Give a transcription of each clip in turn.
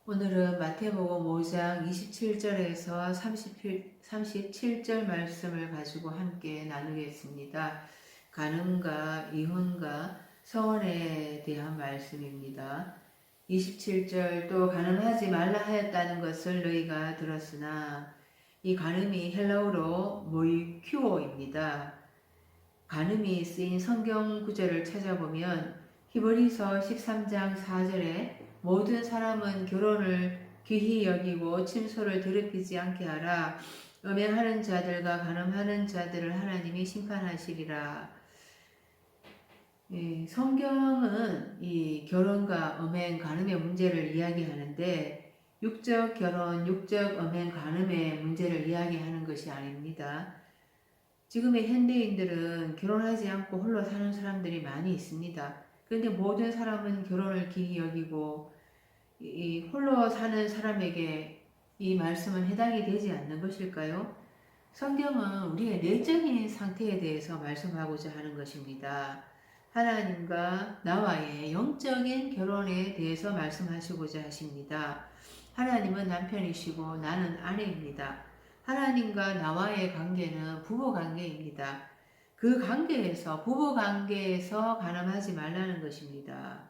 오늘은 마태복음 5장 27절에서 37절 말씀을 가지고 함께 나누겠습니다. 간음과 이혼과 서원에 대한 말씀입니다. 27절 또 간음하지 말라 하였다는 것을 너희가 들었으나 이 간음이 헬라어로 모이큐오입니다. 간음이 쓰인 성경 구절을 찾아보면 히브리서 13장 4절에 모든 사람은 결혼을 귀히 여기고 침소를 더럽히지 않게 하라. 음행하는 자들과 간음하는 자들을 하나님이 심판하시리라. 성경은 이 결혼과 음행, 간음의 문제를 이야기하는데 육적 결혼, 육적 음행, 간음의 문제를 이야기하는 것이 아닙니다. 지금의 현대인들은 결혼하지 않고 홀로 사는 사람들이 많이 있습니다. 그런데 모든 사람은 결혼을 기히 여기고 이 홀로 사는 사람에게 이 말씀은 해당이 되지 않는 것일까요? 성경은 우리의 내적인 상태에 대해서 말씀하고자 하는 것입니다. 하나님과 나와의 영적인 결혼에 대해서 말씀하시고자 하십니다. 하나님은 남편이시고 나는 아내입니다. 하나님과 나와의 관계는 부부 관계입니다. 그 관계에서, 부부 관계에서 간음하지 말라는 것입니다.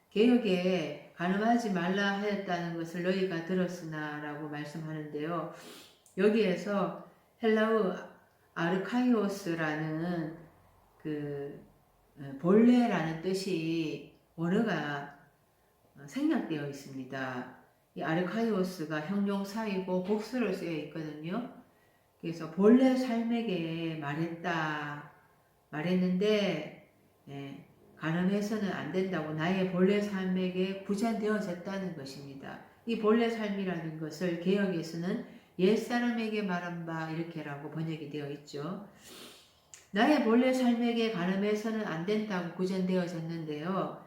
개역에 간음하지 말라 하였다는 것을 너희가 들었으나 라고 말씀하는데요. 여기에서 헬라어 아르카이오스라는 그 본래라는 뜻이 원어가 생략되어 있습니다. 이 아르카이오스가 형용사이고 복수로 쓰여 있거든요. 그래서 본래 삶에게 말했는데 간음해서는 안 된다고 나의 본래 삶에게 구전되어졌다는 것입니다. 이 본래 삶이라는 것을 개역에서는 옛사람에게 말한 바 이렇게라고 번역이 되어 있죠. 나의 본래 삶에게 간음해서는 안 된다고 구전되어졌는데요.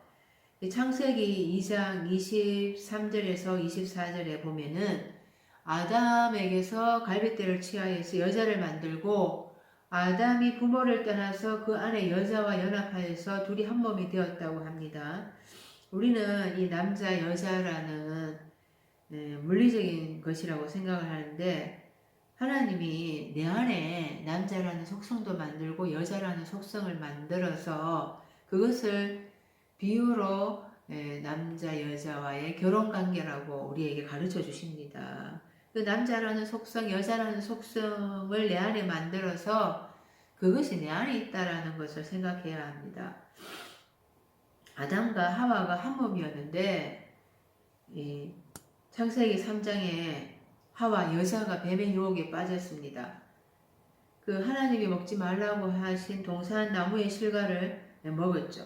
창세기 2장 23절에서 24절에 보면은 아담에게서 갈빗대를 취하여서 여자를 만들고 아담이 부모를 떠나서 그 안에 여자와 연합하여서 둘이 한 몸이 되었다고 합니다. 우리는 이 남자 여자라는 물리적인 것이라고 생각을 하는데 하나님이 내 안에 남자라는 속성도 만들고 여자라는 속성을 만들어서 그것을 비유로 남자 여자와의 결혼관계라고 우리에게 가르쳐 주십니다. 그 남자라는 속성, 여자라는 속성을 내 안에 만들어서 그것이 내 안에 있다라는 것을 생각해야 합니다. 아담과 하와가 한 몸이었는데 창세기 3장에 하와 여자가 뱀의 유혹에 빠졌습니다. 그 하나님이 먹지 말라고 하신 동산 나무의 실과를 먹었죠.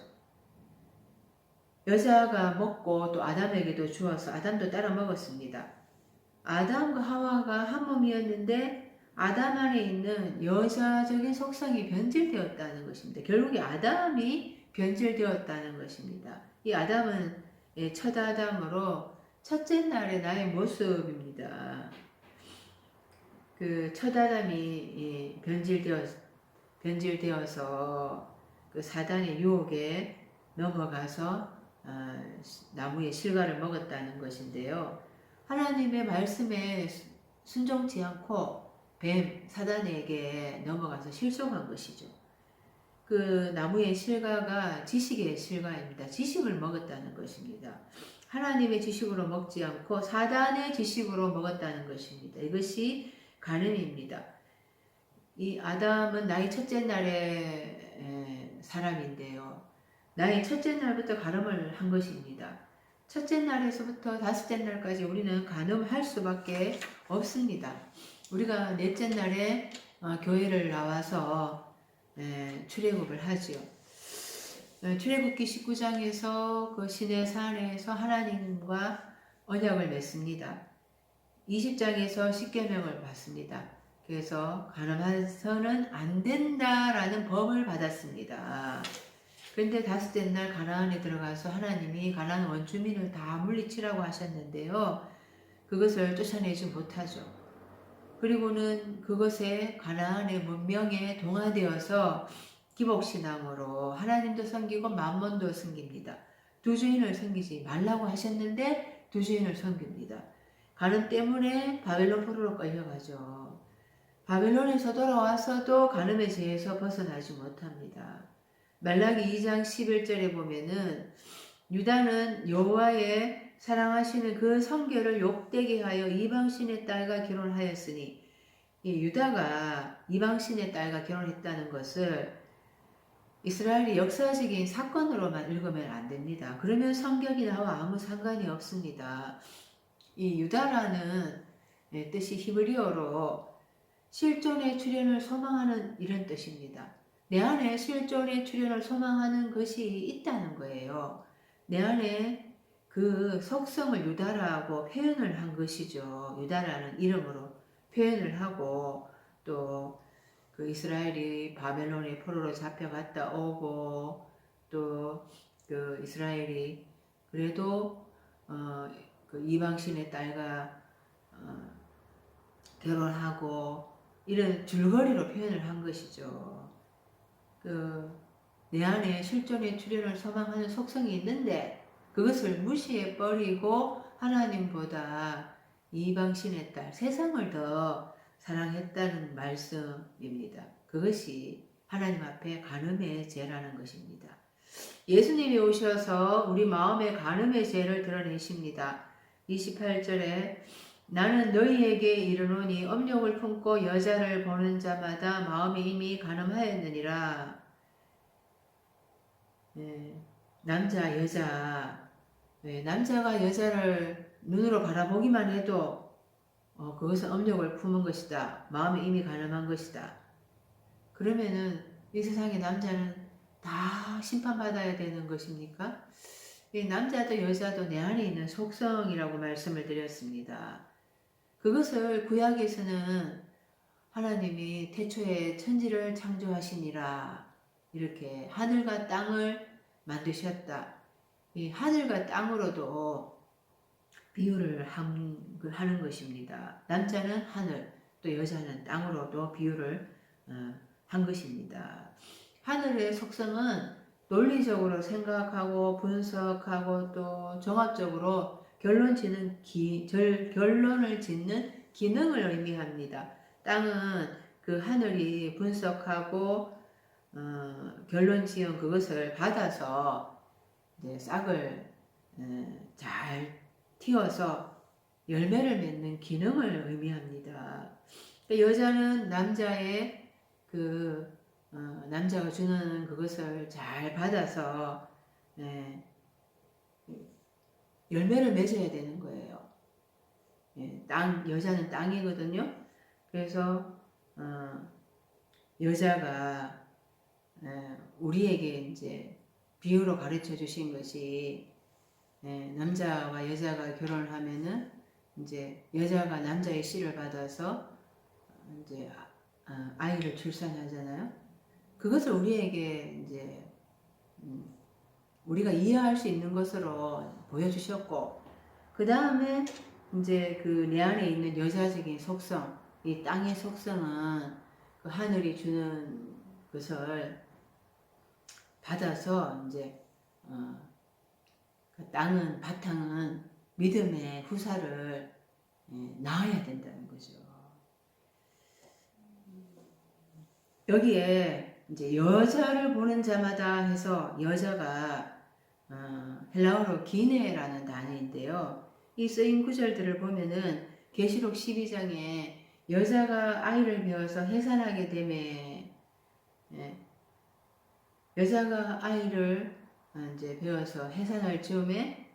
여자가 먹고 또 아담에게도 주어서 아담도 따라 먹었습니다. 아담과 하와가 한 몸이었는데 아담 안에 있는 여자적인 속성이 변질되었다는 것입니다. 결국에 아담이 변질되었다는 것입니다. 이 아담은 첫 아담으로 첫째 날의 나의 모습입니다. 그 첫 아담이 변질되어서 그 사단의 유혹에 넘어가서 나무의 실과를 먹었다는 것인데요. 하나님의 말씀에 순종치 않고 사단에게 넘어가서 실족한 것이죠. 그 나무의 실과가 지식의 실과입니다. 지식을 먹었다는 것입니다. 하나님의 지식으로 먹지 않고 사단의 지식으로 먹었다는 것입니다. 이것이 간음입니다. 이 아담은 나의 첫째 날의 사람인데요. 나의 첫째 날부터 간음을 한 것입니다. 첫째 날에서부터 다섯째 날까지 우리는 간음할 수밖에 없습니다. 우리가 넷째 날에 교회를 나와서 출애굽을 하지요. 출애굽기 19장에서 그 시내 산에서 하나님과 언약을 맺습니다. 20장에서 십계명을 받습니다. 그래서 간음해서는 안 된다라는 법을 받았습니다. 그런데 다섯째 날 가나안에 들어가서 하나님이 가나안 원주민을 다 물리치라고 하셨는데요. 그것을 쫓아내지 못하죠. 그리고는 그것에 가나안의 문명에 동화되어서 기복신앙으로 하나님도 섬기고 만몬도 섬깁니다. 두 주인을 섬기지 말라고 하셨는데 두 주인을 섬깁니다. 간음 때문에 바벨론 포로로 끌려가죠. 바벨론에서 돌아와서도 간음의 죄에서 벗어나지 못합니다. 말라기 2장 11절에 보면은 유다는 여호와의 사랑하시는 그 성결을 욕되게 하여 이방신의 딸과 결혼하였으니, 이 유다가 이방신의 딸과 결혼했다는 것을 이스라엘의 역사적인 사건으로만 읽으면 안 됩니다. 그러면 성경이 나와 아무 상관이 없습니다. 이 유다라는 뜻이 히브리어로 실존의 출현을 소망하는 이런 뜻입니다. 내 안에 실존의 출현을 소망하는 것이 있다는 거예요. 내 안에 그 속성을 유다라고 표현을 한 것이죠. 유다라는 이름으로 표현을 하고, 또 그 이스라엘이 바벨론의 포로로 잡혀갔다 오고, 또 그 이스라엘이 그래도 그 이방신의 딸과 결혼하고 이런 줄거리로 표현을 한 것이죠. 내 안에 실존의 출현을 소망하는 속성이 있는데 그것을 무시해 버리고 하나님보다 이방신의 딸, 세상을 더 사랑했다는 말씀입니다. 그것이 하나님 앞에 간음의 죄라는 것입니다. 예수님이 오셔서 우리 마음의 간음의 죄를 드러내십니다. 28절에 나는 너희에게 이르노니 음욕을 품고 여자를 보는 자마다 마음이 이미 간음하였느니라. 남자, 여자, 남자가 여자를 눈으로 바라보기만 해도 그것은 음욕을 품은 것이다. 마음이 이미 간음한 것이다. 그러면은 이 세상의 남자는 다 심판받아야 되는 것입니까? 남자도 여자도 내 안에 있는 속성이라고 말씀을 드렸습니다. 그것을 구약에서는 하나님이 태초에 천지를 창조하시니라 이렇게 하늘과 땅을 만드셨다. 이 하늘과 땅으로도 비유를 하는 것입니다. 남자는 하늘, 또 여자는 땅으로도 비유를 한 것입니다. 하늘의 속성은 논리적으로 생각하고 분석하고 또 종합적으로 결론을 짓는 기능을 의미합니다. 땅은 그 하늘이 분석하고 결론 지은 그것을 받아서 이제 싹을 잘 틔워서 열매를 맺는 기능을 의미합니다. 여자는 남자의 남자가 주는 그것을 잘 받아서 열매를 맺어야 되는 거예요. 여자는 땅이거든요. 그래서 여자가 우리에게 이제 비유로 가르쳐 주신 것이 남자와 여자가 결혼을 하면은 이제 여자가 남자의 씨를 받아서 이제 아이를 출산하잖아요. 그것을 우리에게 이제 우리가 이해할 수 있는 것으로 보여주셨고, 그 다음에 이제 그 내 안에 있는 여자적인 속성, 이 땅의 속성은 그 하늘이 주는 것을 받아서 이제 그 땅은 바탕은 믿음의 후사를 낳아야 된다는 거죠. 여기에 이제 여자를 보는 자마다 해서 여자가 헬라어로 기네라는 단어인데요. 이 쓰인 구절들을 보면은 계시록 12장에 여자가 아이를 배워서 해산하게 되매 여자가 아이를 이제 배워서 해산할 즈음에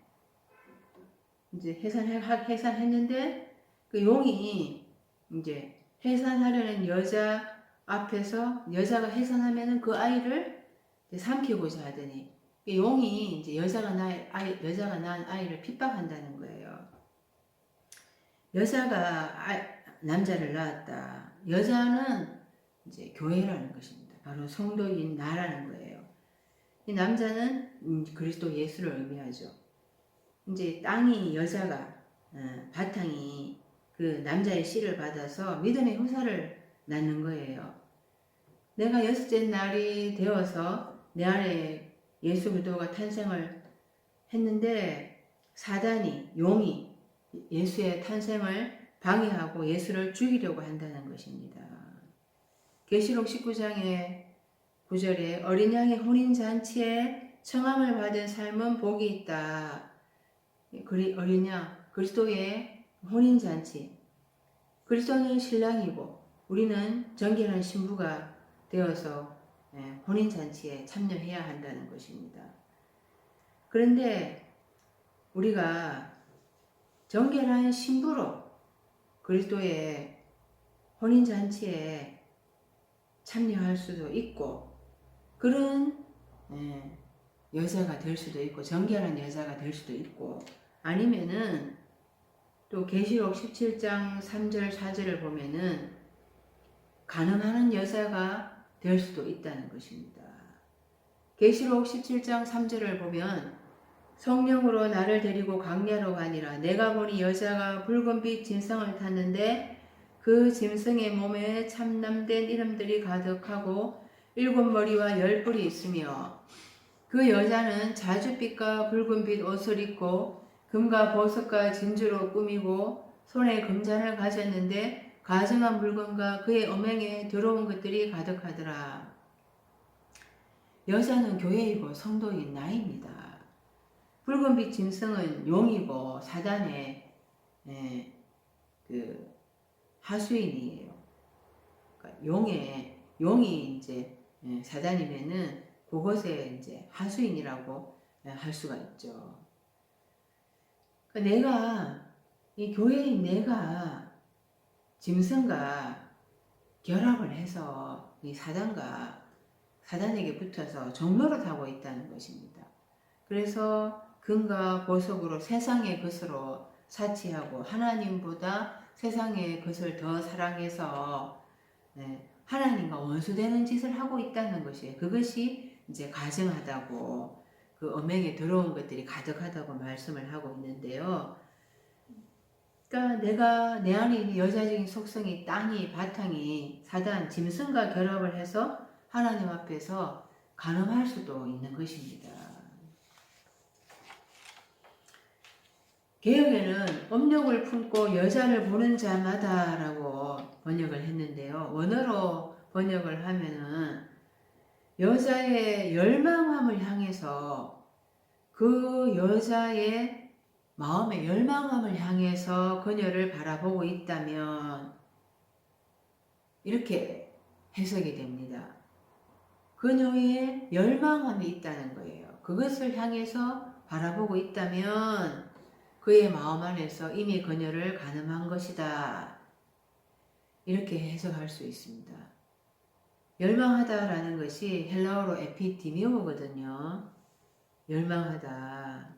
이제 해산했는데 그 용이 이제 해산하려는 여자 앞에서 여자가 해산하면은 그 아이를 삼키고자 하더니 용이 이제 여자가 낳은 아이를 핍박한다는 거예요. 여자가 남자를 낳았다. 여자는 이제 교회라는 것입니다. 바로 성도인 나라는 거예요. 이 남자는 그리스도 예수를 의미하죠. 이제 땅이 여자가 바탕이 그 남자의 씨를 받아서 믿음의 후사를 낳는 거예요. 내가 여섯째 날이 되어서 내 안에 예수 그리스도가 탄생을 했는데 사단이, 용이 예수의 탄생을 방해하고 예수를 죽이려고 한다는 것입니다. 계시록 19장의 9절에 어린 양의 혼인잔치에 청함을 받은 삶은 복이 있다. 어린 양, 그리스도의 혼인잔치. 그리스도는 신랑이고 우리는 정결한 신부가 되어서 혼인잔치에 참여해야 한다는 것입니다. 그런데 우리가 정결한 신부로 그리스도의 혼인잔치에 참여할 수도 있고 그런 여자가 될 수도 있고 정결한 여자가 될 수도 있고 아니면은 또 계시록 17장 3절 4절을 보면은 간음하는 여자가 될 수도 있다는 것입니다. 계시록 17장 3절을 보면 성령으로 나를 데리고 광야로 가니라. 내가 보니 여자가 붉은빛 짐승을 탔는데 그 짐승의 몸에 참남된 이름들이 가득하고 7머리와 10뿔이 있으며 그 여자는 자줏빛과 붉은빛 옷을 입고 금과 보석과 진주로 꾸미고 손에 금잔을 가졌는데 가증한 물건과 그의 음행에 더러운 것들이 가득하더라. 여자는 교회이고 성도인 나입니다. 붉은빛 짐승은 용이고 사단의 그 하수인이에요. 그러니까 용이 이제 사단이면은 그것에 이제 하수인이라고 할 수가 있죠. 내가 이 교회인 내가 짐승과 결합을 해서 이 사단에게 붙어서 종노릇하고 있다는 것입니다. 그래서 금과 보석으로 세상의 것으로 사치하고 하나님보다 세상의 것을 더 사랑해서 하나님과 원수되는 짓을 하고 있다는 것이에요. 그것이 이제 가증하다고 그 음행에 더러운 것들이 가득하다고 말씀을 하고 있는데요. 그러니까 내가 내 안에 있는 여자적인 속성이 땅이 바탕이 사단 짐승과 결합을 해서 하나님 앞에서 간음할 수도 있는 것입니다. 개혁에는 음욕을 품고 여자를 보는 자마다라고 번역을 했는데요. 원어로 번역을 하면은 여자의 열망함을 향해서 그 여자의 마음의 열망함을 향해서 그녀를 바라보고 있다면 이렇게 해석이 됩니다. 그녀의 열망함이 있다는 거예요. 그것을 향해서 바라보고 있다면 그의 마음 안에서 이미 그녀를 간음한 것이다. 이렇게 해석할 수 있습니다. 열망하다라는 것이 헬라어로 에피디미오거든요. 열망하다.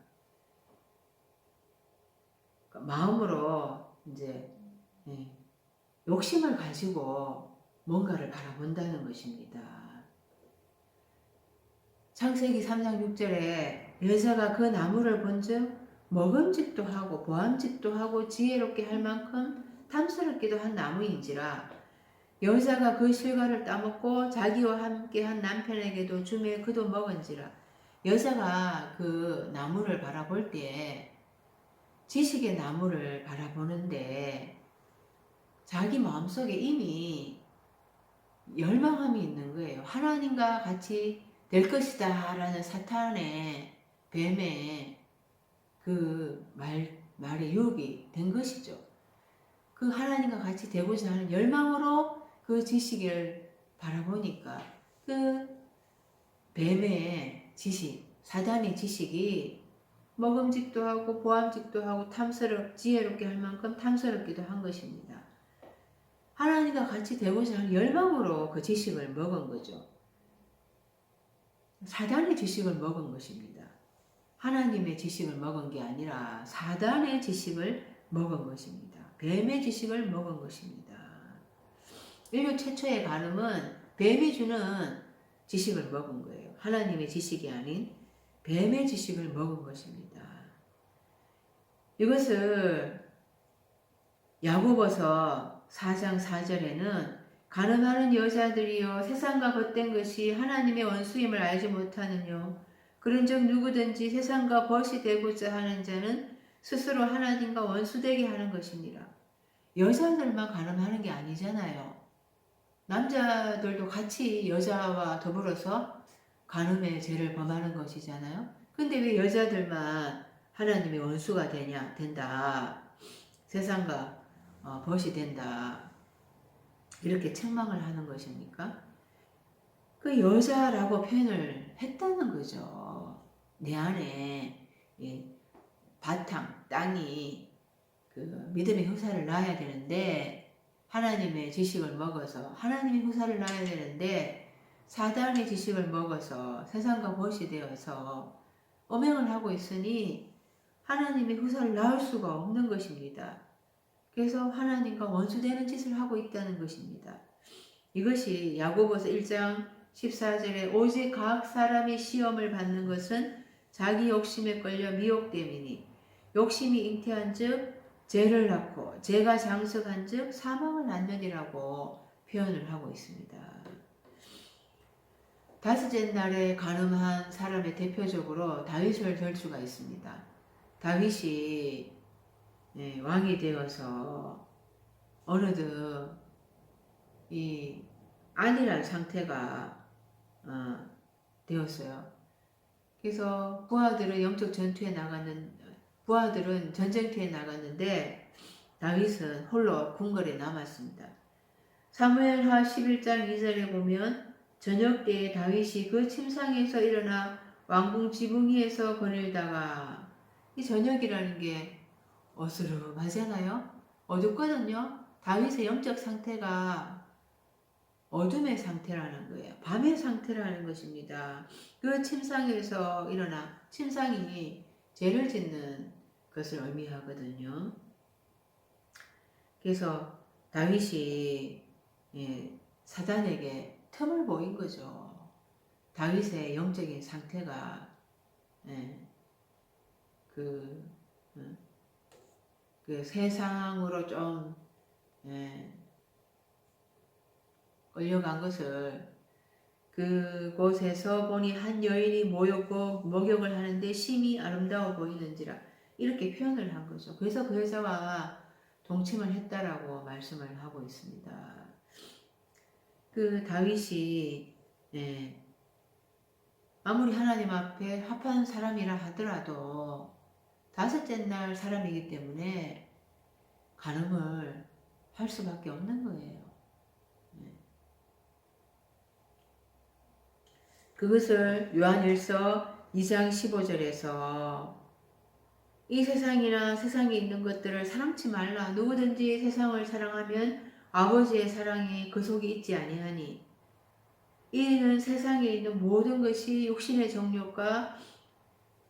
마음으로 이제 욕심을 가지고 뭔가를 바라본다는 것입니다. 창세기 3장 6절에 여자가 그 나무를 본즉 먹음직도 하고 보암직도 하고 지혜롭게 할 만큼 탐스럽기도 한 나무인지라 여자가 그 실과를 따먹고 자기와 함께한 남편에게도 주매 그도 먹은지라. 여자가 그 나무를 바라볼 때 지식의 나무를 바라보는데 자기 마음속에 이미 열망함이 있는 거예요. 하나님과 같이 될 것이다 라는 사탄의 뱀의 그 말에 유혹이 된 것이죠. 그 하나님과 같이 되고자 하는 열망으로 그 지식을 바라보니까 그 뱀의 지식, 사단의 지식이 먹음직도 하고 보암직도 하고 지혜롭게 할 만큼 탐스럽기도 한 것입니다. 하나님과 같이 되고자 하는 열망으로 그 지식을 먹은 거죠. 사단의 지식을 먹은 것입니다. 하나님의 지식을 먹은 게 아니라 사단의 지식을 먹은 것입니다. 뱀의 지식을 먹은 것입니다. 인류 최초의 간음은 뱀이 주는 지식을 먹은 거예요. 하나님의 지식이 아닌 뱀의 지식을 먹은 것입니다. 이것을 야고보서 4장 4절에는 간음하는 여자들이여 세상과 겉된 것이 하나님의 원수임을 알지 못하느뇨 그런즉 누구든지 세상과 벗이 되고자 하는 자는 스스로 하나님과 원수되게 하는 것이니라. 여자들만 간음하는 게 아니잖아요. 남자들도 같이 여자와 더불어서 간음의 죄를 범하는 것이잖아요. 근데 왜 여자들만 하나님의 원수가 된다. 세상과 벗이 된다. 이렇게 책망을 하는 것입니까? 그 여자라고 표현을 했다는 거죠. 내 안에 바탕, 땅이 그 믿음의 후사를 낳아야 되는데 하나님의 지식을 먹어서 하나님의 후사를 낳아야 되는데 사단의 지식을 먹어서 세상과 벗이 되어서 엄행을 하고 있으니 하나님의 후사를 낳을 수가 없는 것입니다. 그래서 하나님과 원수되는 짓을 하고 있다는 것입니다. 이것이 야고보서 1장 14절에 오직 각 사람이 시험을 받는 것은 자기 욕심에 끌려 미혹됨이니 욕심이 잉태한 즉 죄를 낳고 죄가 장성한 즉 사망을 낳느니라고 표현을 하고 있습니다. 다섯째 날에 간음한 사람의 대표적으로 다윗을 들 수가 있습니다. 다윗이 왕이 되어서 어느덧 이 안일한 상태가 되었어요. 그래서 부하들은 영적 전투에 부하들은 전쟁터에 나갔는데 다윗은 홀로 궁궐에 남았습니다. 사무엘하 11장 2절에 보면 저녁 때에 다윗이 그 침상에서 일어나 왕궁 지붕 위에서 거닐다가 이 저녁이라는 게 어스름하잖아요. 어둡거든요. 다윗의 영적 상태가 어둠의 상태라는 거예요. 밤의 상태라는 것입니다. 그 침상에서 일어나 침상이 죄를 짓는 것을 의미하거든요. 그래서 다윗이 사단에게 틈을 보인 거죠. 다윗의 영적인 상태가 그 세상으로 좀 끌려간 것을 그곳에서 보니 한 여인이 모였고 목욕을 하는데 심히 아름다워 보이는지라 이렇게 표현을 한 거죠. 그래서 그 여자와 동침을 했다라고 말씀을 하고 있습니다. 그 다윗이 아무리 하나님 앞에 합한 사람이라 하더라도 다섯째 날 사람이기 때문에 간음을 할 수밖에 없는 거예요. 그것을 요한일서 2장 15절에서 이 세상이나 세상에 있는 것들을 사랑치 말라. 누구든지 세상을 사랑하면 아버지의 사랑이 그 속에 있지 아니하니 이는 세상에 있는 모든 것이 육신의 정욕과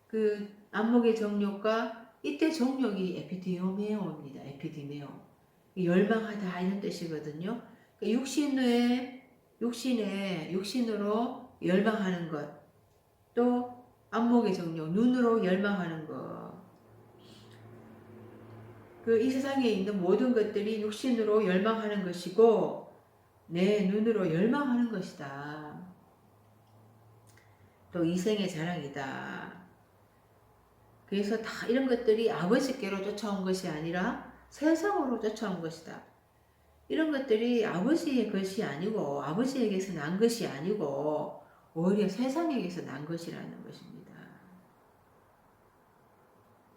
그 안목의 정욕과 이때 정욕이 에피디메오입니다. 에피디메오. 열망하다 이런 뜻이거든요. 육신으로 열망하는 것, 또 안목의 정욕, 눈으로 열망하는 것. 이 세상에 있는 모든 것들이 육신으로 열망하는 것이고 내 눈으로 열망하는 것이다. 또 이생의 자랑이다. 그래서 다 이런 것들이 아버지께로 쫓아온 것이 아니라 세상으로 쫓아온 것이다. 이런 것들이 아버지의 것이 아니고 아버지에게서 난 것이 아니고 오히려 세상에게서 난 것이라는 것입니다.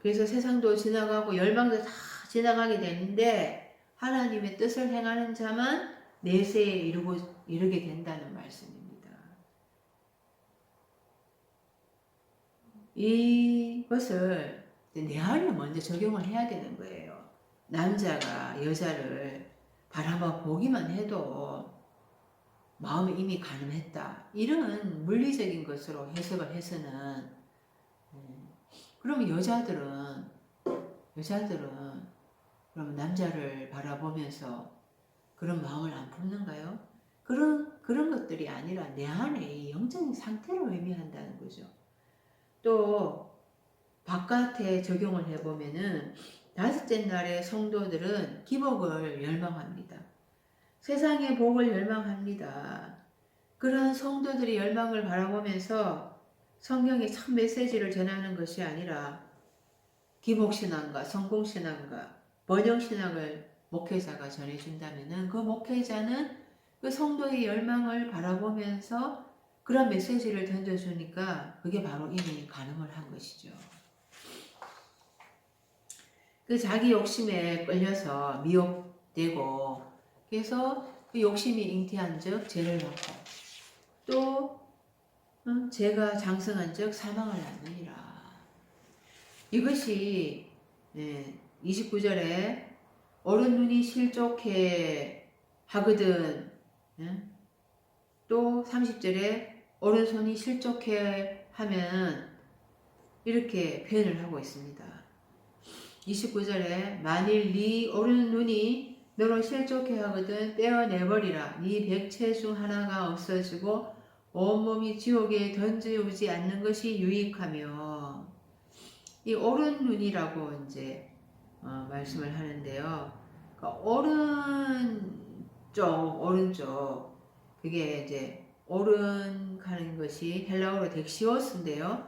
그래서 세상도 지나가고 열방도 다 지나가게 되는데 하나님의 뜻을 행하는 자만 내세에 이르게 된다는 말씀입니다. 이것을 내 안에 먼저 적용을 해야 되는 거예요. 남자가 여자를 바라봐 보기만 해도 마음에 이미 간음했다. 이런 물리적인 것으로 해석을 해서는 그러면 여자들은 그럼 남자를 바라보면서 그런 마음을 안 품는가요? 그런 것들이 아니라 내 안에 영적인 상태를 의미한다는 거죠. 또 바깥에 적용을 해보면은 다섯째 날에 성도들은 기복을 열망합니다. 세상의 복을 열망합니다. 그러한 성도들이 열망을 바라보면서 성경의 참 메시지를 전하는 것이 아니라 기복신앙과 성공신앙과 번영신앙을 목회자가 전해준다면은 그 목회자는 그 성도의 열망을 바라보면서 그런 메시지를 던져주니까 그게 바로 이미 가능을 한 것이죠. 그 자기 욕심에 끌려서 미혹되고 그래서 그 욕심이 잉태한 즉 죄를 낳고 또 죄가 장성한 즉 사망을 낳느니라. 이것이 29절에 어른 눈이 실족해 하거든 또 30절에 어른 손이 실족해 하면 이렇게 표현을 하고 있습니다. 29절에 만일 네 어른 눈이 너로 실족해 하거든 떼어내버리라. 네 백체 중 하나가 없어지고 온몸이 지옥에 던져오지 않는 것이 유익하며 이 어른 눈이라고 이제 말씀을 하는데요. 그러니까 오른쪽 그게 이제 오른 가는 것이 헬라어로 덱시오스인데요.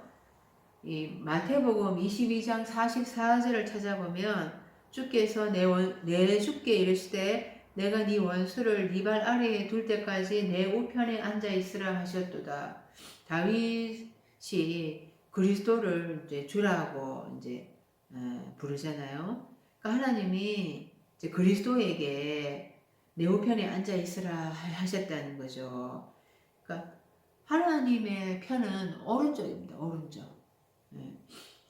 이 마태복음 22장 44절을 찾아보면 주께서 내 주께 이르시되 내가 네 원수를 네 발 아래에 둘 때까지 내 우편에 앉아 있으라 하셨도다. 다윗이 그리스도를 이제 주라고 이제 부르잖아요. 그러니까 하나님이 이제 그리스도에게 내 우편에 앉아 있으라 하셨다는 거죠. 그러니까 하나님의 편은 오른쪽입니다. 오른쪽.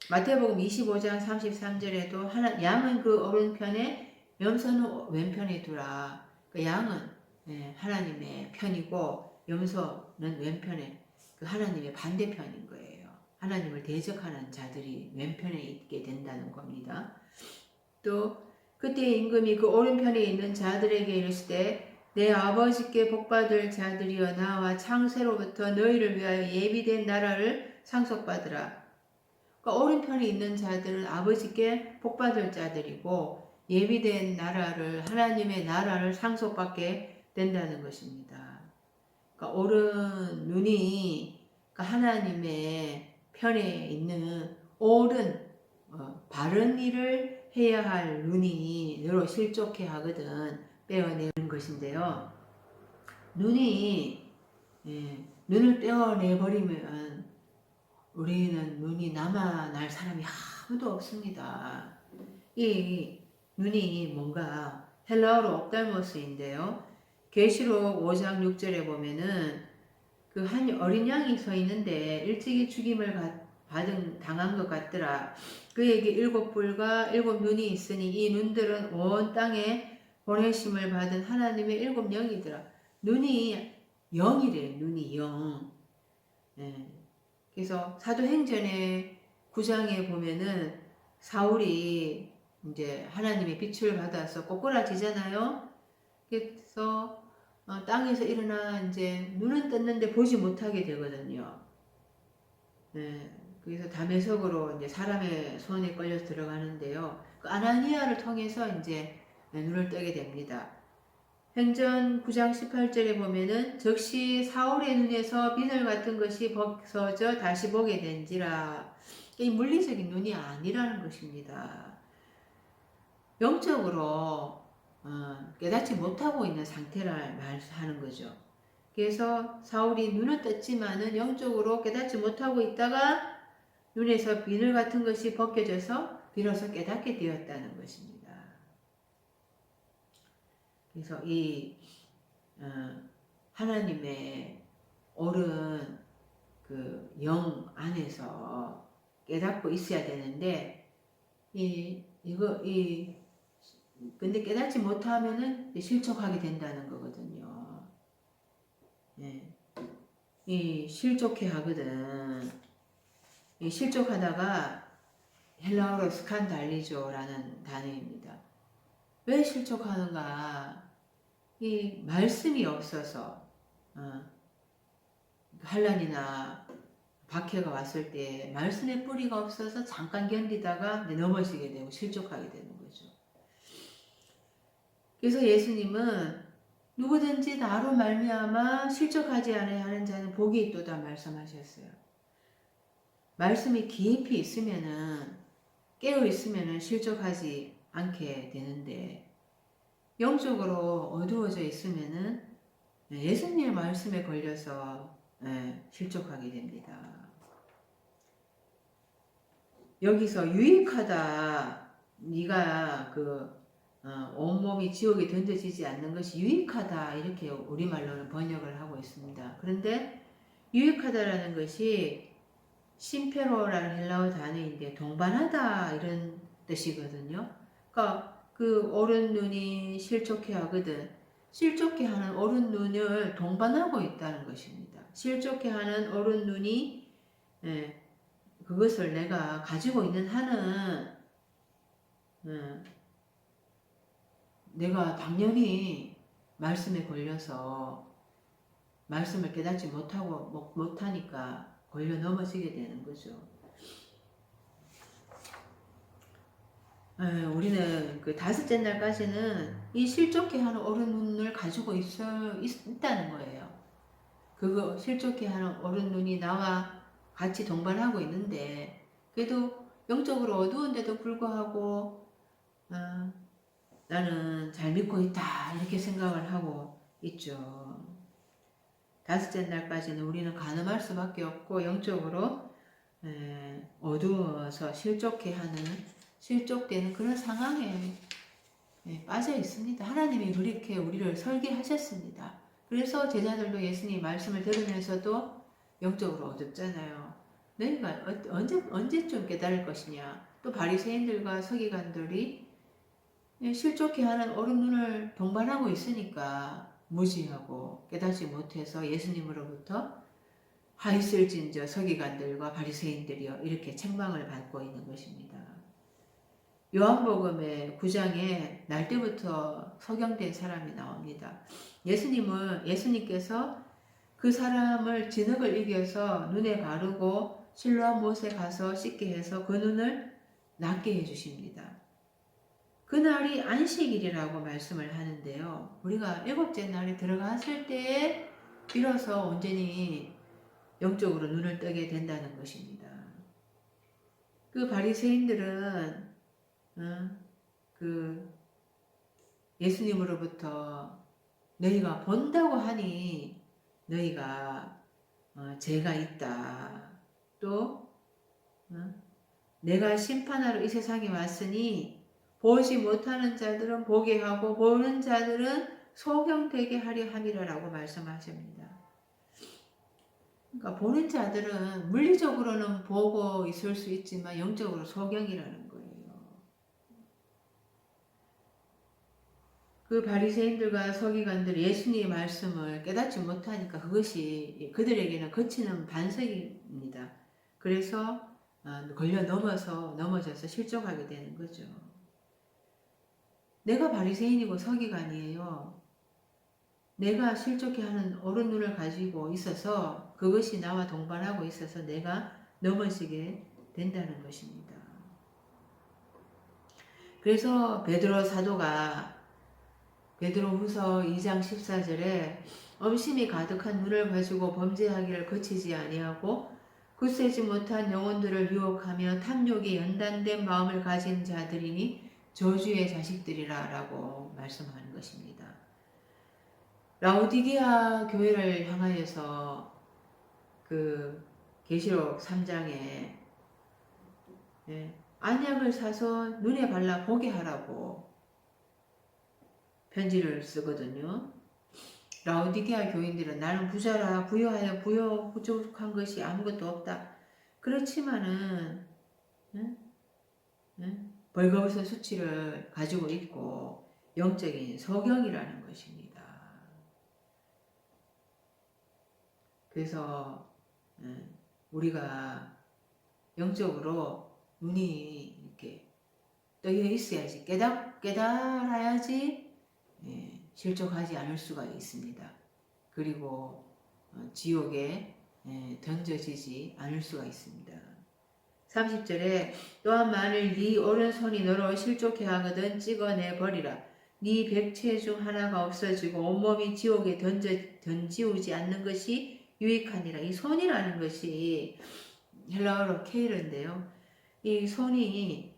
마태복음 25장 33절에도 양은 그 오른편에 염소는 왼편에 두라. 그 양은 하나님의 편이고 염소는 왼편에 그 하나님의 반대편인 거예요. 하나님을 대적하는 자들이 왼편에 있게 된다는 겁니다. 또 그때 임금이 그 오른편에 있는 자들에게 이르시되 내 아버지께 복받을 자들이여 나와 창세로부터 너희를 위하여 예비된 나라를 상속받으라. 그러니까 오른편에 있는 자들은 아버지께 복받을 자들이고 예비된 나라를 하나님의 나라를 상속받게 된다는 것입니다. 그러니까 오른 눈이 그러니까 하나님의 편에 있는 옳은 바른 일을 해야 할 눈이 너로 실족해 하거든 빼어내는 것인데요. 눈을 떼어내 버리면 우리는 눈이 남아날 사람이 아무도 없습니다. 이 눈이 뭔가 헬라어로 옵달모스인데요. 계시록 5장 6절에 보면은 그 한 어린 양이 서 있는데 일찍이 죽임을 당한 것 같더라. 그에게 7뿔과 7눈이 있으니 이 눈들은 온 땅에 보내심을 받은 하나님의 7영이더라. 눈이 영이래. 눈이 영. 그래서 사도행전의 9장에 보면은 사울이 이제 하나님의 빛을 받아서 꼬꾸라지잖아요. 그래서 땅에서 일어나 이제 눈은 떴는데 보지 못하게 되거든요. 그래서 다메섹으로 이제 사람의 손에 걸려서 들어가는데요. 그 아나니아를 통해서 이제 눈을 뜨게 됩니다. 행전 9장 18절에 보면은 즉시 사울의 눈에서 비늘 같은 것이 벗어져 다시 보게 된지라. 이 물리적인 눈이 아니라는 것입니다. 영적으로 깨닫지 못하고 있는 상태를 말하는 거죠. 그래서 사울이 눈을 떴지만은 영적으로 깨닫지 못하고 있다가 눈에서 비늘 같은 것이 벗겨져서 비로소 깨닫게 되었다는 것입니다. 그래서 이 하나님의 옳은 그 영 안에서 깨닫고 있어야 되는데 근데 깨닫지 못하면은 실족하게 된다는 거거든요. 이 실족해 하거든. 이 실족하다가 헬라어로 스칸달리조라는 단어입니다. 왜 실족하는가? 이 말씀이 없어서 환난이나 박해가 왔을 때 말씀의 뿌리가 없어서 잠깐 견디다가 넘어지게 되고 실족하게 되는 거죠. 그래서 예수님은 누구든지 나로 말미암아 실족하지 않아야 하는 자는 복이 있도다 말씀하셨어요. 말씀이 깊이 있으면은 깨어 있으면은 실족하지 않게 되는데 영적으로 어두워져 있으면은 예수님의 말씀에 걸려서 실족하게 됩니다. 여기서 유익하다. 네가 온몸이 지옥에 던져지지 않는 것이 유익하다. 이렇게 우리말로는 번역을 하고 있습니다. 그런데 유익하다라는 것이 심페로라는 헬라어 단어인데 동반하다 이런 뜻이거든요. 그러니까 그 오른 눈이 실족해 하거든. 실족해 하는 오른 눈을 동반하고 있다는 것입니다. 실족해 하는 오른 눈이 그것을 내가 가지고 있는 한은 내가 당연히 말씀에 걸려서 말씀을 깨닫지 못하니까 걸려 넘어지게 되는 거죠. 우리는 그 다섯째 날까지는 이 실족해 하는 오른 눈을 가지고 있다는 거예요. 그거 실족해 하는 오른 눈이 나와 같이 동반하고 있는데 그래도 영적으로 어두운데도 불구하고 나는 잘 믿고 있다 이렇게 생각을 하고 있죠. 다섯째 날까지는 우리는 간음할 수밖에 없고 영적으로 어두워서 실족되는 그런 상황에 빠져 있습니다. 하나님이 그렇게 우리를 설계하셨습니다. 그래서 제자들도 예수님 말씀을 들으면서도 영적으로 어둡잖아요. 너희가 언제쯤 깨달을 것이냐. 또 바리새인들과 서기관들이 실족해 하는 오른 눈을 동반하고 있으니까 무지하고 깨닫지 못해서 예수님으로부터 하있을진저 서기관들과 바리새인들이여 이렇게 책망을 받고 있는 것입니다. 요한복음의 9장에 날 때부터 소경된 사람이 나옵니다. 예수님께서 그 사람을 진흙을 이겨서 눈에 바르고 실로암 못에 가서 씻게 해서 그 눈을 낫게 해주십니다. 그날이 안식일이라고 말씀을 하는데요. 우리가 일곱째 날에 들어갔을 때에 비로소 온전히 영적으로 눈을 뜨게 된다는 것입니다. 그 바리새인들은 그 예수님으로부터 너희가 본다고 하니 너희가 죄가 있다. 또 내가 심판하러 이 세상에 왔으니 보지 못하는 자들은 보게 하고 보는 자들은 소경되게 하려 함이라라고 말씀하십니다. 그러니까 보는 자들은 물리적으로는 보고 있을 수 있지만 영적으로 소경이라는 거예요. 그 바리새인들과 서기관들이 예수님의 말씀을 깨닫지 못하니까 그것이 그들에게는 거치는 반석입니다. 그래서 걸려 넘어져서 실족하게 되는 거죠. 내가 바리새인이고 서기관이에요. 내가 실족해 하는 옳은 눈을 가지고 있어서 그것이 나와 동반하고 있어서 내가 넘어지게 된다는 것입니다. 그래서 베드로 사도가 베드로후서 2장 14절에 엄심이 가득한 눈을 가지고 범죄하기를 거치지 아니하고 굳세지 못한 영혼들을 유혹하며 탐욕에 연단된 마음을 가진 자들이니 저주의 자식들이라 라고 말씀하는 것입니다. 라오디게아 교회를 향하여서 그 계시록 3장에 안약을 사서 눈에 발라 보게 하라고 편지를 쓰거든요. 라오디게아 교인들은 나는 부자라 부유하여 부족한 것이 아무것도 없다. 그렇지만은 벌거벗은 수치를 가지고 있고 영적인 소경이라는 것입니다. 그래서 우리가 영적으로 눈이 이렇게 떠 있어야지 깨달아야지 실족하지 않을 수가 있습니다. 그리고 지옥에 던져지지 않을 수가 있습니다. 30절에 또한 만일 네 오른손이 너로 실족해 하거든 찍어내 버리라. 네 백체 중 하나가 없어지고 온몸이 지옥에 던지우지 않는 것이 유익하니라. 이 손이라는 것이 헬라어로 케이르인데요. 이 손이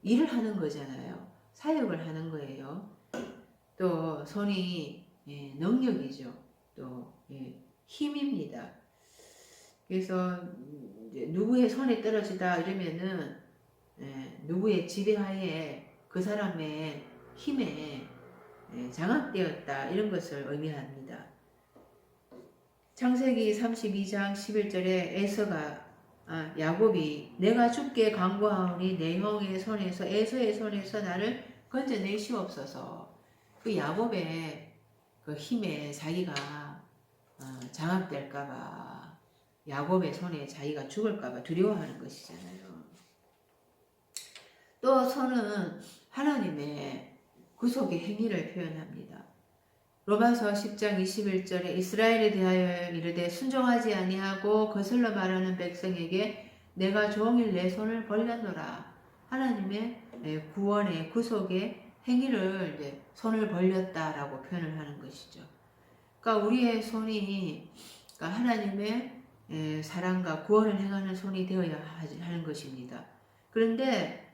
일을 하는 거잖아요. 사역을 하는 거예요. 또 손이 능력이죠. 또 힘입니다. 그래서 이제 누구의 손에 떨어지다 이러면은 누구의 지배하에 그 사람의 힘에 장악되었다 이런 것을 의미합니다. 창세기 32장 11절에 야곱이 내가 주께 간구하오니 내 형의 손에서 에서의 손에서 나를 건져내시옵소서. 그 야곱의 그 힘에 자기가 장악될까봐 야곱의 손에 자기가 죽을까봐 두려워하는 것이잖아요. 또 손은 하나님의 구속의 행위를 표현합니다. 로마서 10장 21절에 이스라엘에 대하여 이르되 순종하지 아니하고 거슬러 말하는 백성에게 내가 종일 내 손을 벌렸노라. 하나님의 구원의 구속의 행위를 이제 손을 벌렸다라고 표현을 하는 것이죠. 그러니까 우리의 손이 그러니까 하나님의 사랑과 구원을 행하는 손이 되어야 하는 것입니다. 그런데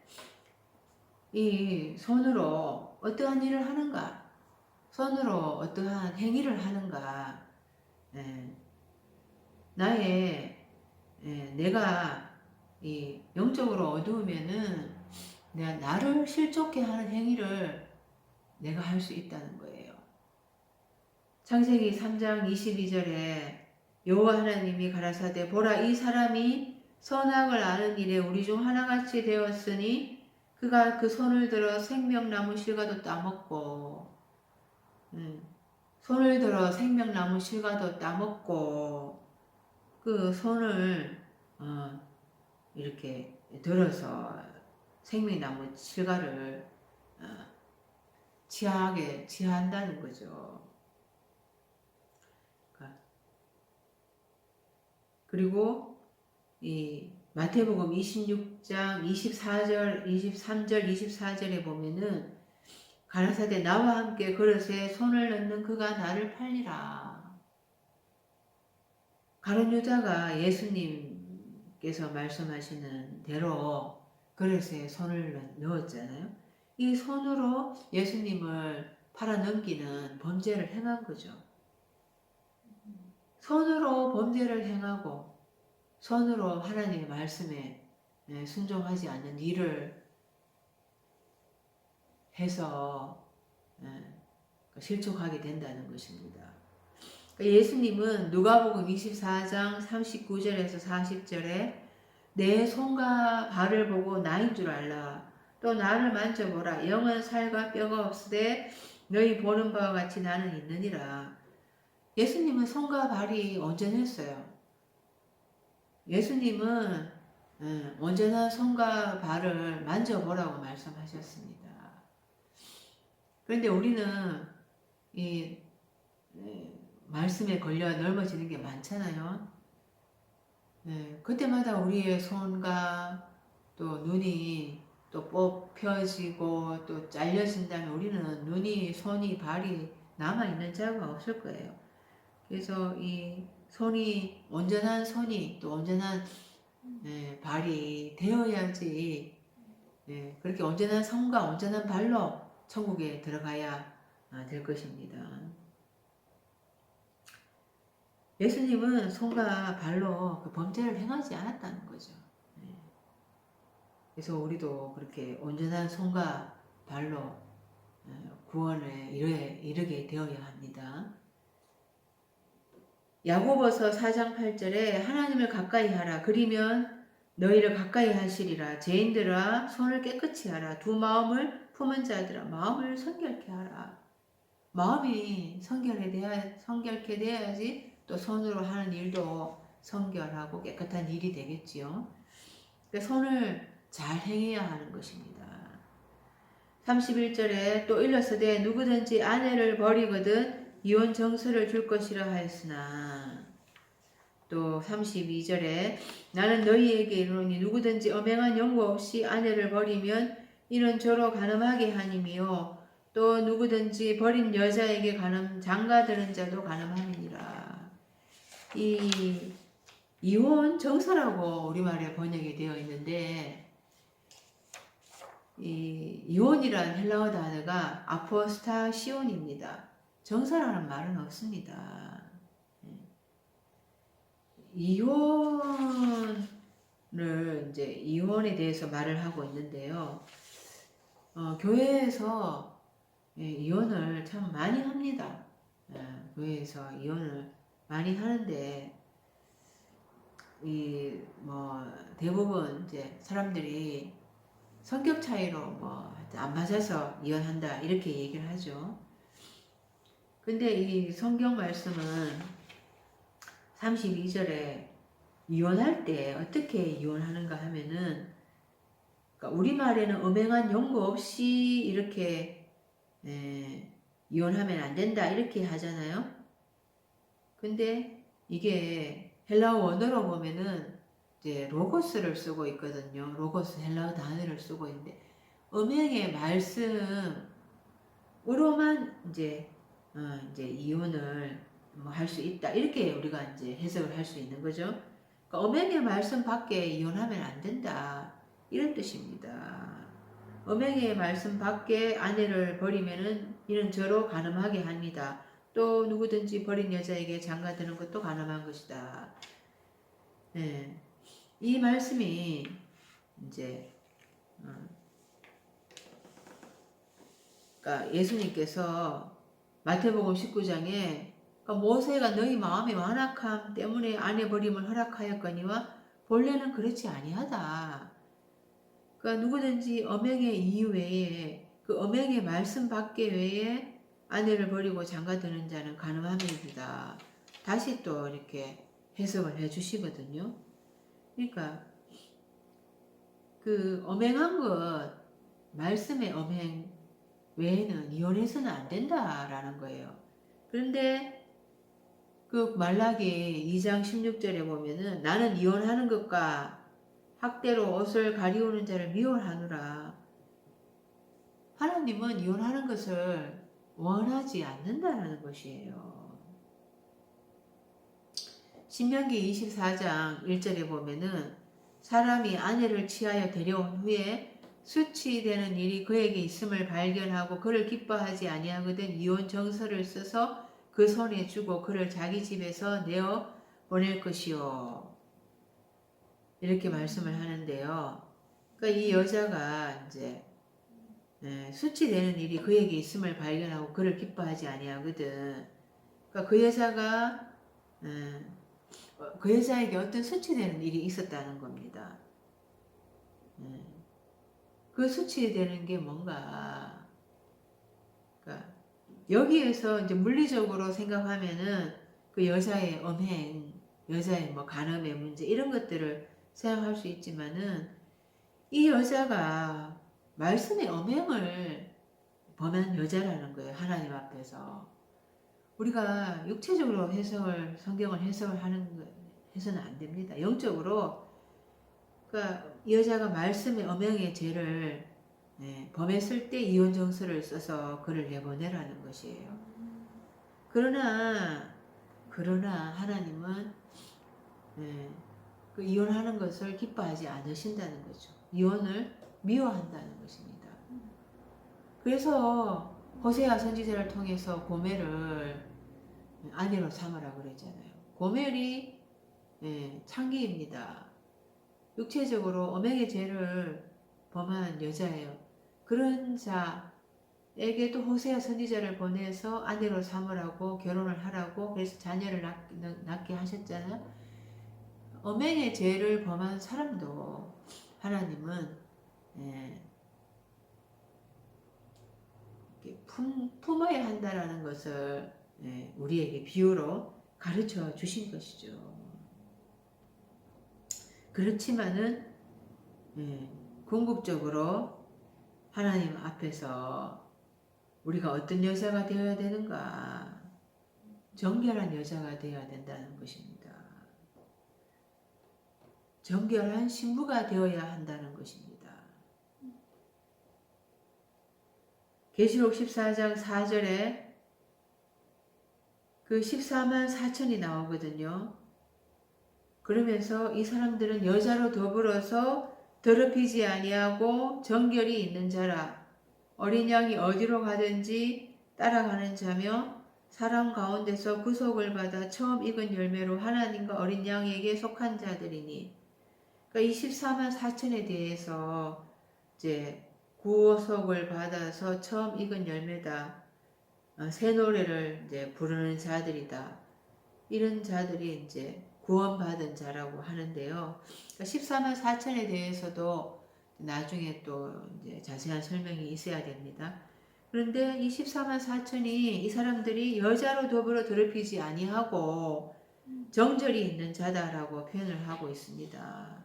이 손으로 어떠한 일을 하는가? 손으로 어떠한 행위를 하는가? 내가 이 영적으로 어두우면은 내가 나를 실족해 하는 행위를 내가 할 수 있다는 거예요. 창세기 3장 22절에 여호와 하나님이 가라사대 보라 이 사람이 선악을 아는 일에 우리 중 하나같이 되었으니 그가 그 손을 들어 생명나무 실과도 따먹고 손을 들어 생명나무 실과도 따먹고 그 손을 이렇게 들어서 생명나무 실과를 취한다는 거죠. 그리고 이 마태복음 26장 23절 24절에 보면은 가라사대 나와 함께 그릇에 손을 넣는 그가 나를 팔리라. 가룟 유다가 예수님께서 말씀하시는 대로 그릇에 손을 넣었잖아요. 이 손으로 예수님을 팔아넘기는 범죄를 행한 거죠. 손으로 범죄를 행하고 손으로 하나님의 말씀에 순종하지 않는 일을 해서 실족하게 된다는 것입니다. 예수님은 누가복음 24장 39절에서 40절에 내 손과 발을 보고 나인 줄 알라. 또 나를 만져보라. 영은 살과 뼈가 없으되 너희 보는 바와 같이 나는 있느니라. 예수님은 손과 발이 온전했어요. 예수님은 온전한 손과 발을 만져보라고 말씀하셨습니다. 그런데 우리는 이 말씀에 걸려 넓어지는 게 많잖아요. 그때마다 우리의 손과 또 눈이 또 뽑혀지고 또 잘려진다면 우리는 눈이, 손이, 발이 남아있는 자가 없을 거예요. 그래서 이 손이, 온전한 손이 또 온전한 발이 되어야지 그렇게 온전한 손과 온전한 발로 천국에 들어가야 될 것입니다. 예수님은 손과 발로 그 범죄를 행하지 않았다는 거죠. 그래서 우리도 그렇게 온전한 손과 발로 구원에 이르게 되어야 합니다. 야고보서 4장 8절에 하나님을 가까이 하라. 그리면 너희를 가까이 하시리라. 죄인들아 손을 깨끗이 하라. 두 마음을 품은 자들아 마음을 성결케 하라. 마음이 성결케 돼야지 또 손으로 하는 일도 성결하고 깨끗한 일이 되겠지요. 그러니까 손을 잘 행해야 하는 것입니다. 31절에 또 일러서되 누구든지 아내를 버리거든 이혼 정서를 줄 것이라 하였으나 또 32절에 나는 너희에게 이르노니 누구든지 엄행한 연고 없이 아내를 버리면 이는 저로 간음하게 하니며 또 누구든지 버린 여자에게 장가드는 자도 간음함이니라. 이 이혼 정서라고 우리말에 번역이 되어 있는데 이 이혼이란 헬라어 단어가 아포스타시온입니다. 정서라는 말은 없습니다. 이혼을 이제 이혼에 대해서 말을 하고 있는데요. 교회에서 이혼을 참 많이 합니다. 교회에서 이혼을 많이 하는데 이 뭐 대부분 이제 사람들이 성격 차이로 뭐 안 맞아서 이혼한다 이렇게 얘기를 하죠. 근데 이 성경 말씀은 32절에 이혼할 때 어떻게 이혼하는가 하면은 그러니까 우리말에는 엄행한 용거 없이 이렇게 이혼하면 안 된다 이렇게 하잖아요. 근데 이게 헬라어 원어로 보면은 이제 로고스를 쓰고 있거든요. 로고스 헬라어 단어를 쓰고 있는데 음행의 말씀으로만 이제 이제 이혼을 뭐 할 수 있다 이렇게 우리가 이제 해석을 할 수 있는 거죠. 그러니까 음행의 말씀 밖에 이혼하면 안 된다 이런 뜻입니다. 음행의 말씀 밖에 아내를 버리면은 이는 저로 간음하게 합니다. 또 누구든지 버린 여자에게 장가드는 것도 간음한 것이다. 네. 이 말씀이 이제 그러니까 예수님께서 마태복음 19장에 그러니까 모세가 너희 마음의 완악함 때문에 아내 버림을 허락하였거니와 본래는 그렇지 아니하다. 그러니까 누구든지 엄행의 이유 외에 그 엄행의 말씀 밖에 외에 아내를 버리고 장가드는 자는 간음함이다. 다시 또 이렇게 해석을 해 주시거든요. 그러니까 그 엄행한 것 말씀의 엄행 외에는 이혼해서는 안 된다라는 거예요. 그런데 그 말라기 2장 16절에 보면은 나는 이혼하는 것과 학대로 옷을 가리우는 자를 미워하노라. 하나님은 이혼하는 것을 원하지 않는다라는 것이에요. 신명기 24장 1절에 보면은 사람이 아내를 취하여 데려온 후에 수치되는 일이 그에게 있음을 발견하고 그를 기뻐하지 아니하거든 이혼 정서를 써서 그 손에 주고 그를 자기 집에서 내어 보낼 것이요. 이렇게 말씀을 하는데요. 그러니까 이 여자가 이제 수치되는 일이 그에게 있음을 발견하고 그를 기뻐하지 아니하거든. 그러니까 그 여자가 그 여자에게 어떤 수치되는 일이 있었다는 겁니다. 그 수치되는 게 뭔가, 그러니까 여기에서 이제 물리적으로 생각하면은 그 여자의 엄행, 여자의 뭐 간음의 문제 이런 것들을 생각할 수 있지만은 이 여자가 말씀의 엄행을 범한 여자라는 거예요. 하나님 앞에서. 우리가 육체적으로 성경을 해석을 해서는 안 됩니다. 영적으로, 그러니까 이 여자가 말씀의 엄행의 죄를 범했을 때 이혼 정서를 써서 그를 내보내라는 것이에요. 그러나 하나님은 그 이혼하는 것을 기뻐하지 않으신다는 거죠. 이혼을 미워한다는 것입니다. 그래서 호세아 선지자를 통해서 고멜을 아내로 삼으라 그랬잖아요. 고멜이 창기입니다. 육체적으로 엄행의 죄를 범한 여자예요. 그런 자에게도 호세아 선지자를 보내서 아내로 삼으라고 결혼을 하라고 그래서 자녀를 낳게 하셨잖아요. 엄행의 죄를 범한 사람도 하나님은 품어야 한다라는 것을 우리에게 비유로 가르쳐 주신 것이죠. 그렇지만은 궁극적으로 하나님 앞에서 우리가 어떤 여자가 되어야 되는가? 정결한 여자가 되어야 된다는 것입니다. 정결한 신부가 되어야 한다는 것입니다. 계시록 14장 4절에 그 14만 4천이 나오거든요. 그러면서 이 사람들은 여자로 더불어서 더럽히지 아니하고 정결이 있는 자라. 어린 양이 어디로 가든지 따라가는 자며 사람 가운데서 구속을 받아 처음 익은 열매로 하나님과 어린 양에게 속한 자들이니. 그러니까 24만 4천에 대해서 이제 구속을 받아서 처음 익은 열매다. 새 노래를 이제 부르는 자들이다. 이런 자들이 이제 구원받은 자라고 하는데요. 그러니까 14만 4천에 대해서도 나중에 또 이제 자세한 설명이 있어야 됩니다. 그런데 이 14만 4천이 이 사람들이 여자로 더불어 더럽히지 아니하고 정절이 있는 자다라고 표현을 하고 있습니다.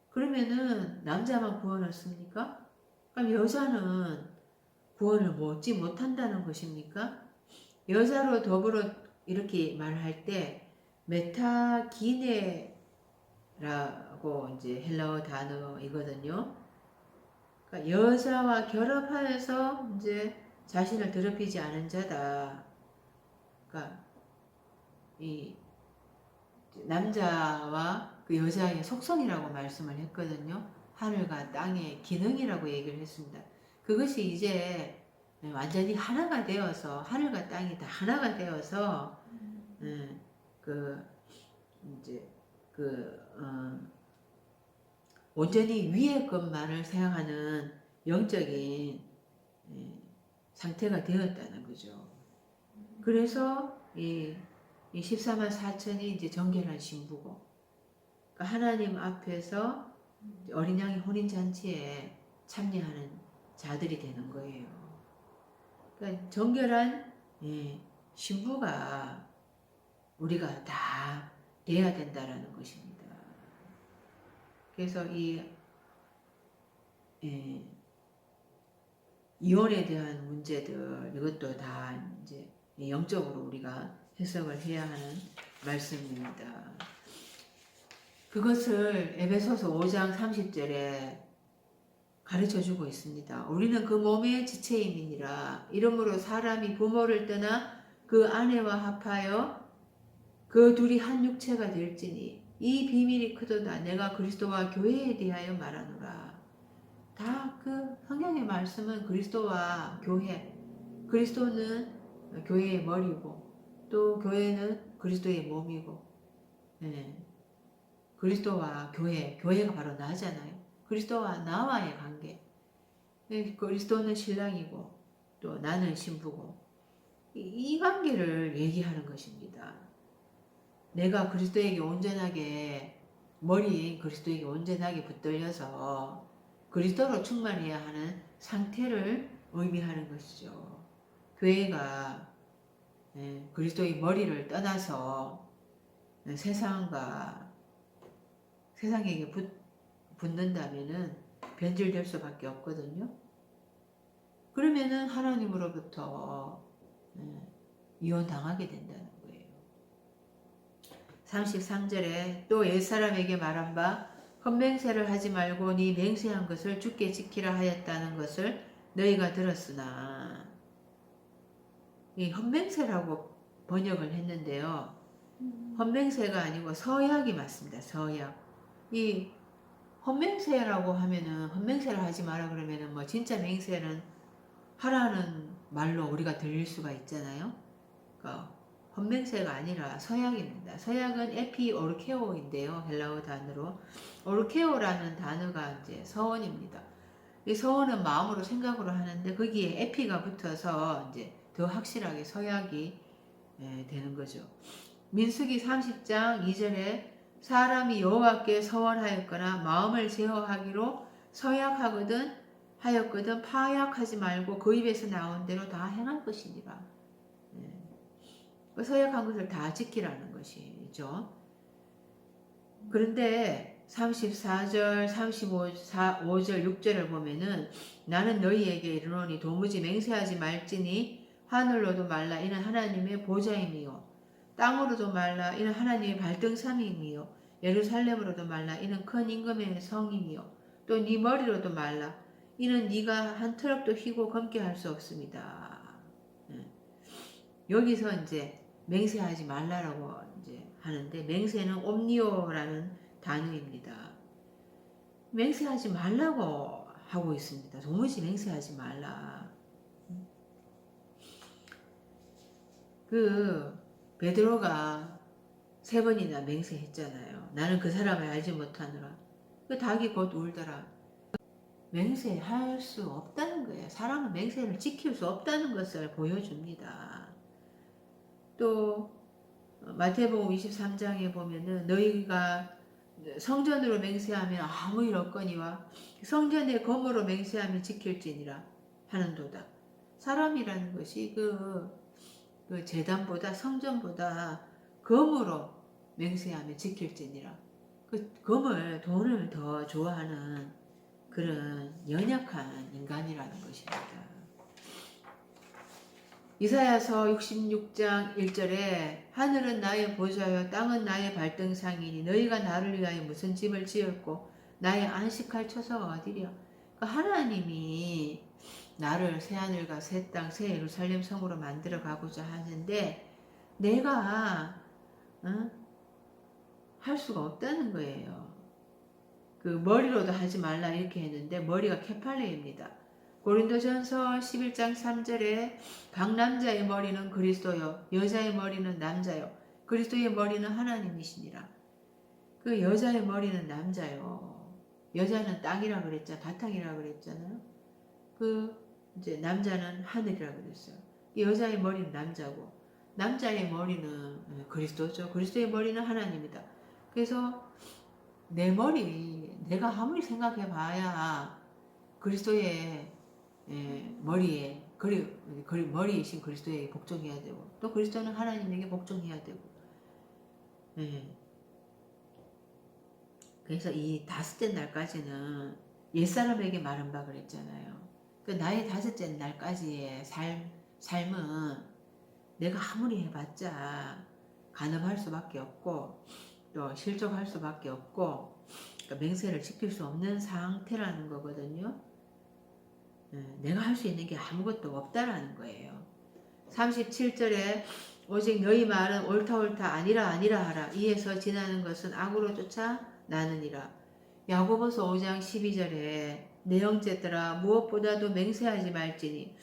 그러면은 남자만 구원을 씁니까? 그럼 여자는 구원을 얻지 못한다는 것입니까? 여자로 더불어 이렇게 말할 때 메타기네라고 이제 헬라어 단어이거든요. 그러니까 여자와 결합하여서 이제 자신을 더럽히지 않은 자다. 그러니까 이 남자와 그 여자의 속성이라고 말씀을 했거든요. 하늘과 땅의 기능이라고 얘기를 했습니다. 그것이 이제 완전히 하나가 되어서 하늘과 땅이 다 하나가 되어서 그 이제 그 온전히 위의 것만을 생각하는 영적인 상태가 되었다는 거죠. 그래서 이 14만 4천이 이제 정결한 신부고, 그러니까 하나님 앞에서 어린 양의 혼인 잔치에 참여하는 자들이 되는 거예요. 그러니까 정결한 신부가 우리가 다 돼야 된다라는 것입니다. 그래서 이혼에 대한 문제들 이것도 다 이제 영적으로 우리가 해석을 해야 하는 말씀입니다. 그것을 에베소서 5장 30절에 가르쳐 주고 있습니다. 우리는 그 몸의 지체임이니라. 이러므로 사람이 부모를 떠나 그 아내와 합하여 그 둘이 한 육체가 될지니 이 비밀이 크도다. 내가 그리스도와 교회에 대하여 말하노라. 다 그 성경의 말씀은 그리스도와 교회, 그리스도는 교회의 머리고 또 교회는 그리스도의 몸이고, 그리스도와 교회가 바로 나잖아요. 그리스도와 나와의 관계. 그리스도는 신랑이고 또 나는 신부고, 이 관계를 얘기하는 것입니다. 내가 그리스도에게 온전하게, 머리인 그리스도에게 온전하게 붙들려서 그리스도로 충만해야 하는 상태를 의미하는 것이죠. 교회가 그리스도의 머리를 떠나서 세상에게 붙는다면은 변질될 수밖에 없거든요. 그러면은 하나님으로부터 이혼당하게 된다는 거예요. 33절에 또 옛사람에게 말한 바 헛맹세를 하지 말고 네 맹세한 것을 주께 지키라 하였다는 것을 너희가 들었으나, 이 헛맹세라고 번역을 했는데요. 헛맹세가 아니고 서약이 맞습니다. 서약. 이 헛맹세라고 하면은, 헛맹세를 하지 마라 그러면은 뭐 진짜 맹세는 하라는 말로 우리가 들릴 수가 있잖아요. 그러니까 헛맹세가 아니라 서약입니다. 서약은 에피오르케오인데요. 헬라어 단어로. 오르케오라는 단어가 이제 서원입니다. 이 서원은 마음으로 생각으로 하는데 거기에 에피가 붙어서 이제 더 확실하게 서약이 되는 거죠. 민수기 30장 2절에 사람이 여호와께 서원하였거나 마음을 제어하기로 서약하거든 하였거든 파약하지 말고 그 입에서 나온 대로 다 행할 것이니라. 서약한 것을 다 지키라는 것이죠. 그런데 34절, 35절, 6절을 보면은 나는 너희에게 이르노니 도무지 맹세하지 말지니 하늘로도 말라 이는 하나님의 보좌임이요 땅으로도 말라 이는 하나님의 발등삼임이요 예루살렘으로도 말라 이는 큰 임금의 성임이요 또 네 머리로도 말라 이는 네가 한 트럭도 휘고 검게 할 수 없습니다. 여기서 이제 맹세하지 말라라고 이제 하는데 맹세는 옴니오라는 단어입니다. 맹세하지 말라고 하고 있습니다. 도무지 맹세하지 말라. 그 베드로가 3번이나 맹세했잖아요. 나는 그 사람을 알지 못하노라. 그 닭이 곧 울더라. 맹세할 수 없다는 거예요. 사람은 맹세를 지킬 수 없다는 것을 보여줍니다. 또 마태복음 23장에 보면은 너희가 성전으로 맹세하면 아무 일 없거니와 성전의 검으로 맹세하면 지킬지니라 하는도다. 사람이라는 것이 그 제단보다 성전보다 검으로 맹세하며 지킬지니라. 그 검을 돈을 더 좋아하는 그런 연약한 인간이라는 것입니다. 이사야서 66장 1절에 하늘은 나의 보좌요 땅은 나의 발등상이니 너희가 나를 위하여 무슨 집을 지었고 나의 안식할 처소가 어디랴. 그러니까 하나님이 나를 새하늘과 새 땅 새 예루살렘 성으로 만들어 가고자 하는데 내가 할 수가 없다는 거예요. 그 머리로도 하지 말라 이렇게 했는데 머리가 케팔레입니다. 고린도전서 11장 3절에 각 남자의 머리는 그리스도요 여자의 머리는 남자요 그리스도의 머리는 하나님이시니라. 그 여자의 머리는 남자요 여자는 땅이라 그랬잖아. 바탕이라 그랬잖아요. 그 이제 남자는 하늘이라 그랬어요. 여자의 머리는 남자고 남자의 머리는 그리스도죠. 그리스도의 머리는 하나님이다. 그래서 내 머리 내가 아무리 생각해 봐야 그리스도의 머리에 머리이신 그리스도에게 복종해야 되고 또 그리스도는 하나님에게 복종해야 되고 그래서 이 5째 날까지는 옛사람에게 말한 바 그랬잖아요. 그 나의 5째 날까지의 삶은 내가 아무리 해봤자 간음할 수밖에 없고 또 실족할 수밖에 없고 그러니까 맹세를 지킬 수 없는 상태라는 거거든요. 내가 할 수 있는 게 아무것도 없다라는 거예요. 37절에 오직 너희 말은 옳다 아니라 하라. 이에서 지나는 것은 악으로 쫓아 나느니라. 야고보서 5장 12절에 내 형제들아 무엇보다도 맹세하지 말지니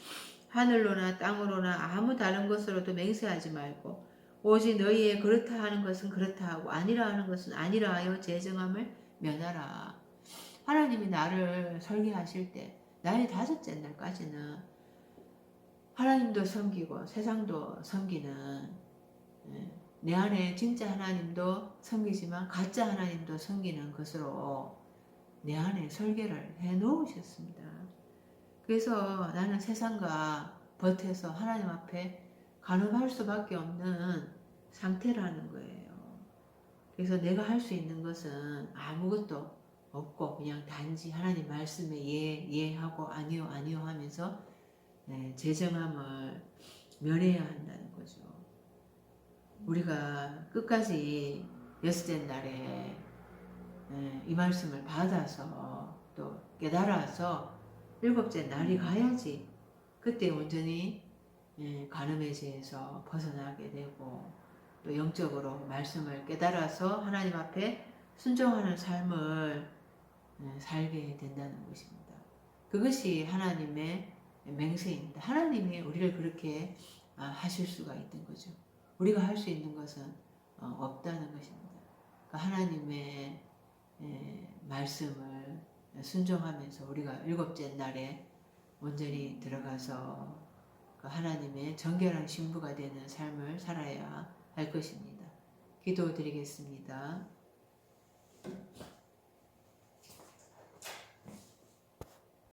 하늘로나 땅으로나 아무 다른 것으로도 맹세하지 말고 오직 너희의 그렇다 하는 것은 그렇다 하고 아니라 하는 것은 아니라 하여 제정함을 면하라. 하나님이 나를 설계하실 때 나의 5째 날까지는 하나님도 섬기고 세상도 섬기는 내 안에 진짜 하나님도 섬기지만 가짜 하나님도 섬기는 것으로 내 안에 설계를 해 놓으셨습니다. 그래서 나는 세상과 버텨서 하나님 앞에 간음할 수밖에 없는 상태라는 거예요. 그래서 내가 할 수 있는 것은 아무것도 없고 그냥 단지 하나님 말씀에 예하고 아니요 하면서 제정함을 면해야 한다는 거죠. 우리가 끝까지 6째 날에 이 말씀을 받아서 또 깨달아서 7째 날이 가야지 그때 온전히 간음의 죄에서 벗어나게 되고 또 영적으로 말씀을 깨달아서 하나님 앞에 순종하는 삶을 살게 된다는 것입니다. 그것이 하나님의 맹세입니다. 하나님이 우리를 그렇게 하실 수가 있던 거죠. 우리가 할 수 있는 것은 없다는 것입니다. 그러니까 하나님의 말씀을 순종하면서 우리가 7째 날에 온전히 들어가서 그 하나님의 정결한 신부가 되는 삶을 살아야 할 것입니다. 기도드리겠습니다.